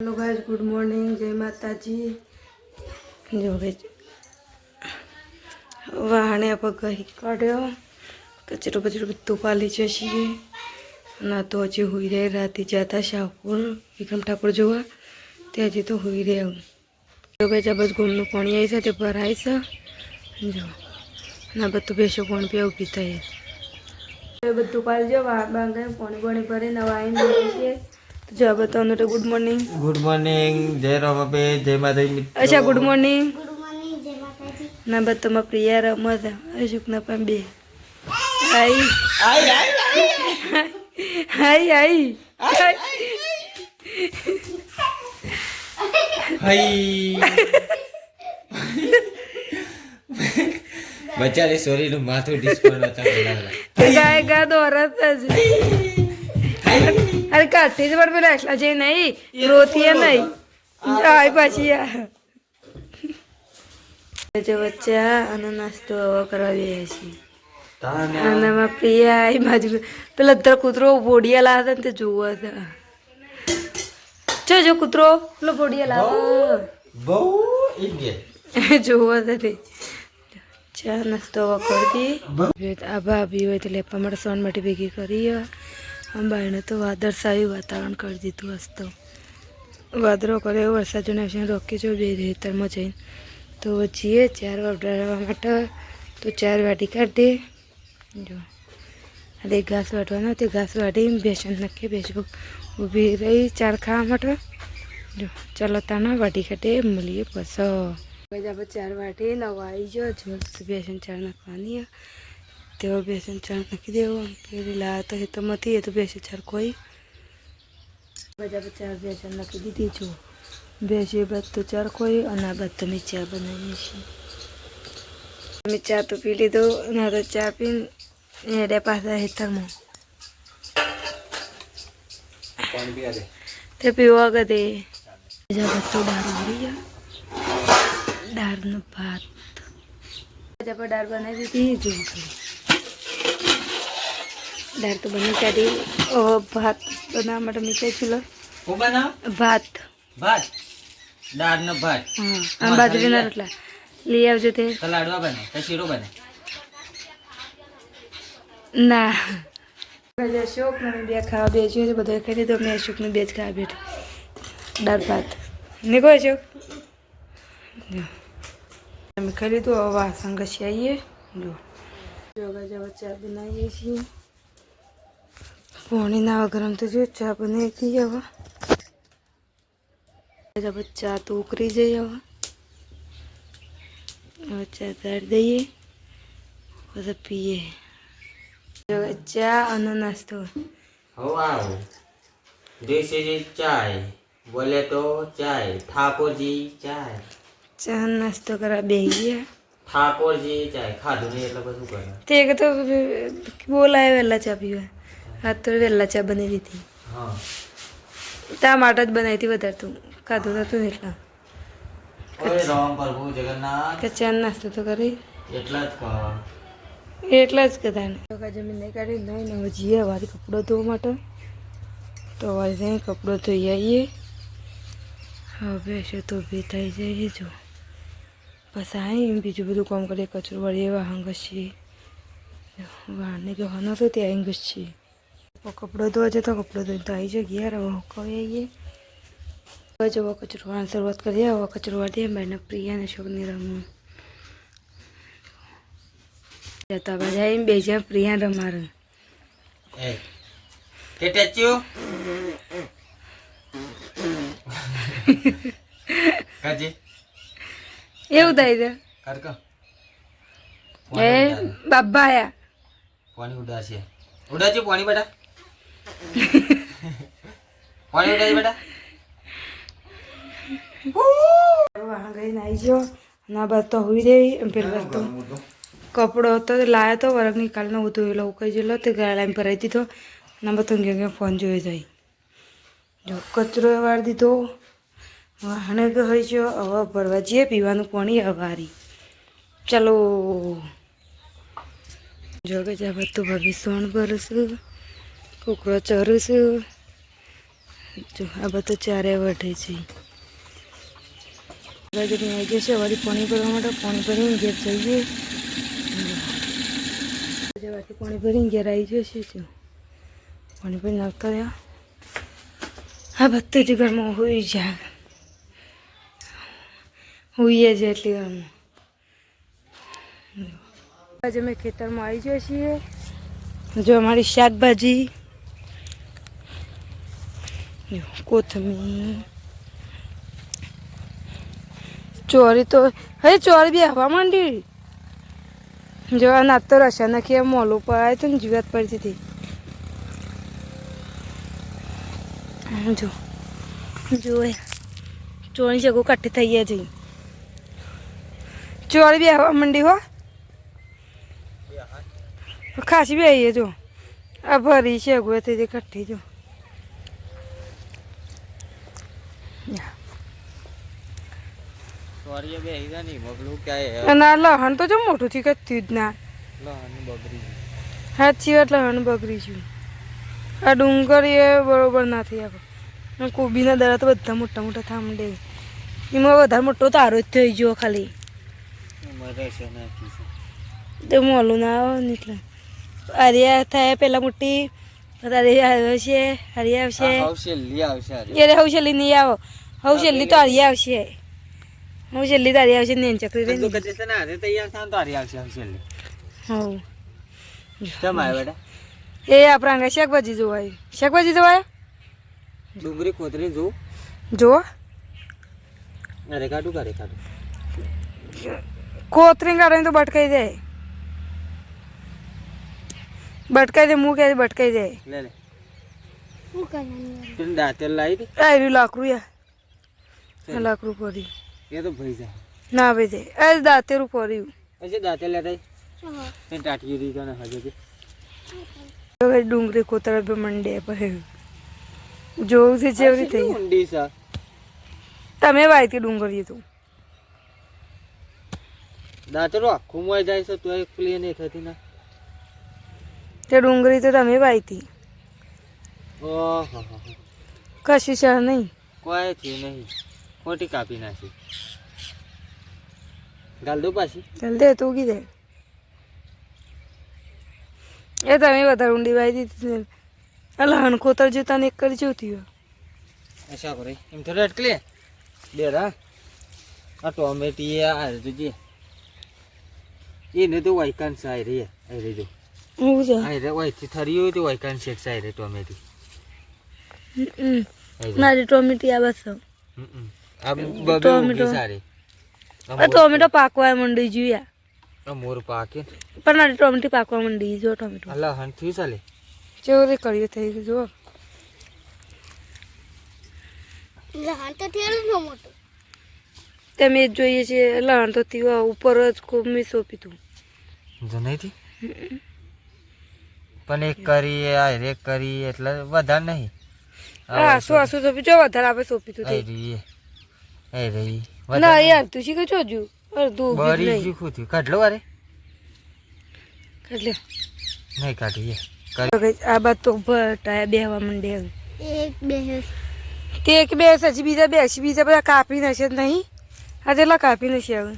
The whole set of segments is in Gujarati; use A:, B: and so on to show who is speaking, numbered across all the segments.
A: हेलो गाइस, गुड मॉर्निंग, जय माता जी। जो वाहने आप कहीं काढ़ो कचरो बचरो બધું પાલી જશે ના તો હજી હોઈ રહે રાતે જતા શાહપુર વિક્રમ ઠાકોર જોવા તે હજી તો હોઈ રહે જો કે જબત ગોમનું પાણી આવી છે તે ભરાય છે જો ના બધું બેસો પાણી પીવું પીતા એ બધું પાલજો બાંગે પાણી પાણી ભરી નવા આવીને બેસીએ जो बताओ तो गुड मॉर्निंग
B: जय रामाबे जय माताजी।
A: अच्छा गुड मॉर्निंग जय माताजी ना बता मैं प्रिया रमत अशोक ना पण बे आई आई आई आई
B: हाय बच्चा रे सॉरी नो माथो डिस्काउंट होता है
A: गाय गा दो औरत अरे काटे से बड़ मेरा ऐसा जे नहीं रोती है नहीं आई पाछी जो बच्चा अनानास तो करवावी है અને માં પ્રિયા આવી બાજુ પેલા અધર કૂતરો બોડિયા લાવતા ને તે જોવા હતા જો કૂતરો પેલો બોડિયા લાવે
B: બહુ ઇન્ડિયન
A: જોવા હતા તે ચા નાસ્તો કરી દી આ ભાભી હોય તો લેપા માટે સોન માટે ભેગી કરી અંબાઈને તો વાદળછાયું વાતાવરણ કરી દીધું હસતો વાદળો કર્યો વરસાદ જોઈને રોકી જો બે ખેતરમાં જઈને તો જઈએ 4 વાટવા માટે તો 4 વાટી કાઢી જો આ ઘાસ વાટવાનો તે ઘાસ વાટી બેસન નાખી બેસવું ઊભી રહી 4 ખાવા માટે જો ચાલો તાના વાટી કાઢે મળીએ પછી આપણે 4 વાટી નવાઈ જો બેસન 4 નાખવાની તેઓ બેસન 4 નાખી દેવો પેલી લા તો હેતમાંથી એ તો બેસન 4 કોઈ બધા 4 બેસન નાખી દીધી જો બેસી બાદ તો 4 કોઈ અને આ બાદ તમે ચા બનાવીએ છીએ અમે ચા તો પી લીધો ના તો ચા પીને એડે પાછા હેતરમાં
B: पानी पिया दे
A: તે પીવા ગદે જા બધું દાળ ઉડી ગયા દાળનો ભાત આપણે દાળ બનાવી દીધી જો दाल तो बनी काढ़ी भात बना मट मीठा चूल्हा
B: वो बना
A: भात
B: भात दाल नो भात
A: हाँ बाजरी ना रोटला ले आवजो ते
B: लाडवा बने तो शीरो बने
A: ना अशोक ने બે ખાવા બેસ્યો છે બધા ખાઈ લીધો મેં અશોક ને બે જ ખાવા બેઠા દાળ ભાત નીકો અશોક અમે ખાઈ લીધું હવે વાસણ ઘસી આવીએ જો જોગા ચા બનાવીએ છીએ पानी ना गरम तो जो चा बने थी हवा जब चा तो उकरी जाए हवा और चा कर दिए और सब पिए जो चा अनानास तो
B: हो आओ जैसे जी चाय बोले तो चाय ठाकुर जी चाय
A: चा नाश्तो करा बेहिया
B: ठाकुर जी चाय खाधु नहीं એટલે બધું કરે
A: તે કે તો બોલાય વેલા ચા પીવા આ તો વેલા ચા બનાવી દીધી
B: હા
A: તા માટે જ બનાવી હતી વધારે તું ખાધું નતું ને એટલા
B: ઓય રામ પ્રભુ જગન્નાથ
A: કે ચા નાસ્તો તો કરી
B: એટલા જ કહો
A: એટલા જ કદાને જમીન નહીં કાઢી નહીં હવે જઈએ વારી કપડો ધોવા માટે તો વારી જઈએ કપડો ધોઈ આવીએ હવે બેસો તો ઊભી થઈ જઈએ જો પછી આવી બીજું બધું કામ કરીએ કચરો વાળીએ વાહન ઘસીએ વાહનને ગવાનો હતો ત્યાં આવીને ઘસીએ કપડો ધોવા જતો કપડો ધોઈને તો આવી જાય ગયા હવે હુકાવી આવીએ હવે જો કચરો વાળવાની શરૂઆત કરીએ હવે કચરો વાળીએ મેં પ્રિયાને શોકની રમવું જતા બધા આવીને બે જ્યાં પ્રિયા રમાડે
B: એ કે ટેચ્યુ કાજી
A: એવું થાય છે
B: કારકા
A: એ બાબા આયા
B: પાણી ઉડાશે ઉડાજી પાણી બેટા પાણી ઉડાજી બેટા
A: વાહન ગઈને આવી ગયો ના બસ તો હોઈ રહી પેલી બસ તો કપડો હતો લાવ્યો તો વરગ નીકાળીને હું ધોયેલો ઉકાઈ ગયેલો તે ગાળામાં ભરાઈ દીધો ના બધું ઊંઘે ફોન જોઈ જાય જો કચરો વાળી દીધો વાહણે હોય છે હવે ભરવા જઈએ પીવાનું પાણી અવારી ચાલો જો કે જા બધું ભાભી સોણ ભરું છું કુકરો ચરું છું જો આ બધું ચારે વઢે છે. ગાજર આવી જશે વળી પાણી ભરવા માટે. પાણી ભરીને ઘેર જઈએ. પાણી ભરીને ઘેર આવી જશે. જો પાણી ભરીને આવતા રહ્યા. આ બધું જ ઘરમાં હોઈ જાય. હોઈએ જ એટલી વારમાં. આજે અમે ખેતરમાં આવી જઈએ છીએ. જો અમારી શાકભાજી, કોથમીર, ચોરી તો હે ચોરી બી હવા માંડી. જો આ નાત તો રસા નાખી મોલું પડાય તો ને જીવાત પડતી હતી. જો જો ચોરી જગો કાઠી થઈ ગયા જઈ. ચોરી બી હવા માંડી હો. ખાસી બી આવીએ જો આ ભરી છે અગુએથી કઠ્ઠી જો. ના લહણ તો જો મોટું થી કચ્યું જ ના. સાચી વાત લહણ બગડી ગયું. આ ડુંગર એ બરોબર ના થઈ આપણે. કોબીના દરા તો બધા મોટા મોટા થાંભે. એમાં વધારે મોટો તારો જ થઈ ગયો ખાલી. તો મોલું ના આવે ને એટલે હરિયા થાય પેલા મોટી હરિયા આવશે. હરિયા આવશે અરે હવશેલી નહીં આવો. હવશેલી તો હરિયા આવશે. હવશેલી તો હરિયા આવશે ને ચકરી એ આપણા આગળ શાકભાજી જોવાય. શાકભાજી જોવાય.
B: ડુંગળી કોથળી જો
A: જો
B: અરે કાઢું
A: કોથરી કાઢે તો બટકાઈ દે. બટકાઈ દે મું કે બટકાઈ દે.
B: લે લે તું દાંતેલ લાવી દે.
A: આ લાકડું યાર લાકડું પડ્યું.
B: એ તો ભઈ જાય
A: ના ભાઈ દે એ દાંતેરું પડ્યું.
B: પછી દાંતેલ લેતા એ ટાટી રી તને હજે
A: ડુંગળી કોતરા પર મંડે પર જોવું છે જેવરી થઈ
B: ઊંડી સા
A: તમે વાયતી ડુંગળી તો
B: દાંતરો આખું મોય જાય છે તો એક પ્લે નહીં થતી ના.
A: તે ડુંગળી તો તમે વાયતી.
B: ઓહો
A: કશું છે નહીં.
B: કોઈ થયું નહીં. ખોટી કાપી નાખી. ગાલ દો પાછી.
A: ચાલ દે તું કી દે. એ તમે વધારે ઊંડી વાઈ દીધી. લહણ ખોતર જોતા ને એક કરી જોતી હોય.
B: અચ્છા કરે એમ થોડું અટકલે બેરા આ ટોમેટી આ જોજે એને તો વાયકાન સાઈ રે આઈ રે જો
A: હું છે
B: આઈ રે વાયથી થરી હોય તો વાયકાન શેક સાઈ રે ટોમેટી
A: મારી ટોમેટી આ બસ
B: આ બબે ઉગી સારી
A: આ ટોમેટો પાકવા મંડી જોયા.
B: આ મોર પાકે
A: પણ મારી ટોમેટી પાકવા મંડી જો ટોમેટો
B: અલા હન થી ચાલે
A: ચોરી કર્યો થઈ ગયો જો.
C: લહણ તો થયેલું મોટું.
A: તમે જ જોઈએ છે લહણ તો થયું ઉપર જ ખૂબ મેં સોંપી તું
B: જનઈથી પણ એક કરી આ એક કરી એટલે વધારે નહીં.
A: હા શું આસુ સોંપી જો વધારે આપણે સોંપી તું થઈ
B: એ રહી
A: ના યાર તું શીખે જોજુ અડધું
B: બરી જ ખુથી કાઢલો વારે
A: એટલે
B: નહીં કાઢીએ
A: આ બાદ તો ભટાયા બેહવા માંડે હવે.
C: એક બે
A: તે એક બે હજી બીજા બેસી બીજા બધા કાપી નાખે જ નહીં. આ જેટલા કાપી નાખે હવે.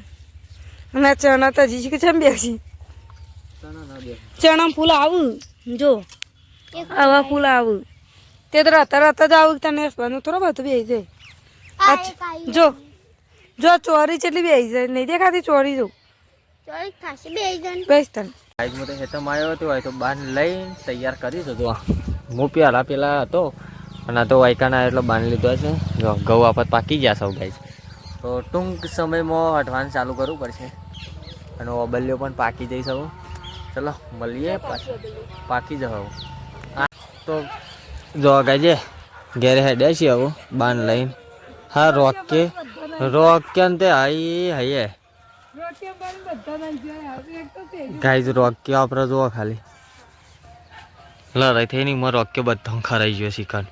A: અને આ ચણા તો હજી કે છે બેસી ચણા ફૂલ આવું જો આવા ફૂલ આવું તે તો રાતા રાતા જ આવું તને હસવાનું થોડો બધું બેસી જાય. જો જો ચોરી જેટલી બેસી જાય નહીં દેખાતી ચોરી જો
C: ચોરી ખાસી બે જણ
A: બેસ તને
B: આજ મોટે હેતમ આવ્યો હતો હોય તો બાંધ લઈને તૈયાર કરી દીધો. હું પેલા હતો અને આ તો વાયકાના એટલો બાંધ લીધો છે. જો ઘઉં આપત પાકી ગયા સૌ ગાય તો ટૂંક સમયમાં અઠવાન ચાલુ કરવું પડશે અને ઓબલ્યો પણ પાકી જઈ શકું. ચલો મળીએ પાકી જાવ તો જો ગાય ઘેરે હેડ્યા છીએ હવે બાંધ લઈને. હા રોકે ને તે હાઈ હાઈએ ગાય રોક્યો આપણે જુઓ ખાલી લડાઈ થઈ નહીં મારો રોક્યો બધા ખરાઈ ગયો શીખર.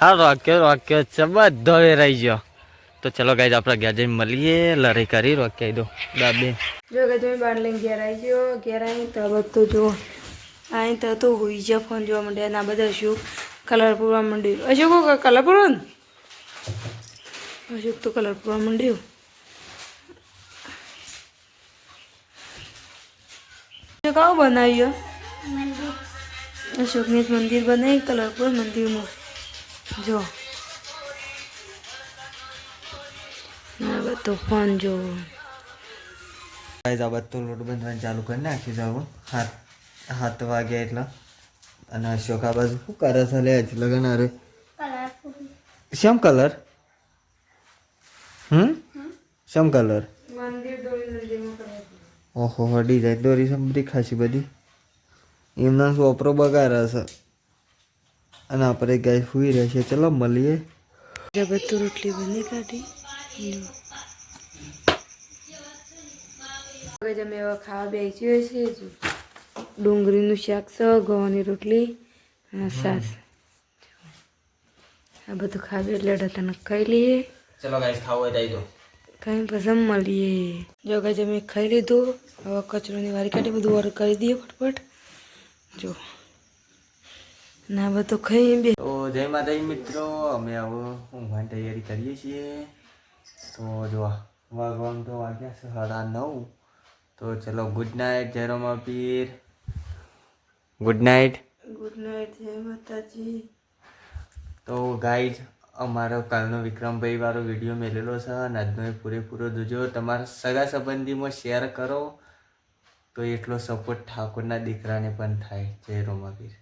B: હા રોક્યો છે બધો વેરાઈ ગયો. તો ચલો ગાય આપણે ઘેર જઈને મળીએ લડાઈ કરી રોક્યાઈ દો દાબે.
A: જો કે તમે બાર લઈને ઘેર આવી ગયો. ઘેર આવી તો બધું જો અહીં તો હોઈ જા ફોન જોવા માંડ્યા અને આ બધા અશોક કલર પૂરવા માંડ્યું. અશોક કલર પૂરવા ને અશોક તો કલર પૂરવા માંડ્યું. અશોક આવું બનાવ્યું અશોકને એક મંદિર બનાવી કલર પૂર મંદિરમાં જો બધો ફોન જો
B: ગાઈઝ આ બધું લોટ બંધવાનું ચાલુ કરી નાખી જાવ 7 વાગ્યા એટલે. અને અશોક આ બાજુ શું કરે છે લે હજી લગન અરે શેમ કલર શેમ કલર
A: મંદિર
B: ઓહો હડી જાય દોરી છે બધી ખાસી બધી એમના સોપરો બગાડે છે. અને આપણે ગાય સુઈ રહેશે. ચલો મળીએ.
A: બધું રોટલી બની કાઢી અમે એવા ખાવા બેસી હોય છે. ડુંગળીનું શાક છે, ગવાની રોટલી અને છાશ. આ બધું ખાવી એટલે તને ખાઈ લઈએ.
B: ચલો ગાઈસ ખાવો હોય તો
A: કઈ પસંદ મળીએ. જો ગાઈસ અમે ખાઈ લીધું. હવે કચરોની વારી કાઢી બધું વર્ક કરી દઈએ ફટફટ. જો ના બધું ખાઈ બે.
B: તો જય માતાજી મિત્રો, અમે હવે ઊંઘવાની તૈયારી કરીએ છીએ. તો જો વાગવાનું તો વાગ્યા છે 9:30. તો ચલો ગુડ નાઇટ જય Ramapir. Good night.
A: Good night જય માતાજી.
B: તો ગાઈઝ અમારો કાલનો વિક્રમભાઈ વાળો વિડીયો મેલેલો છે અને આજનો એ પૂરેપૂરો જોજો. તમારા સગા સંબંધીમાં શેર કરો તો એટલો સપોર્ટ ઠાકોરના દીકરાને પણ થાય. જય રમાપીર.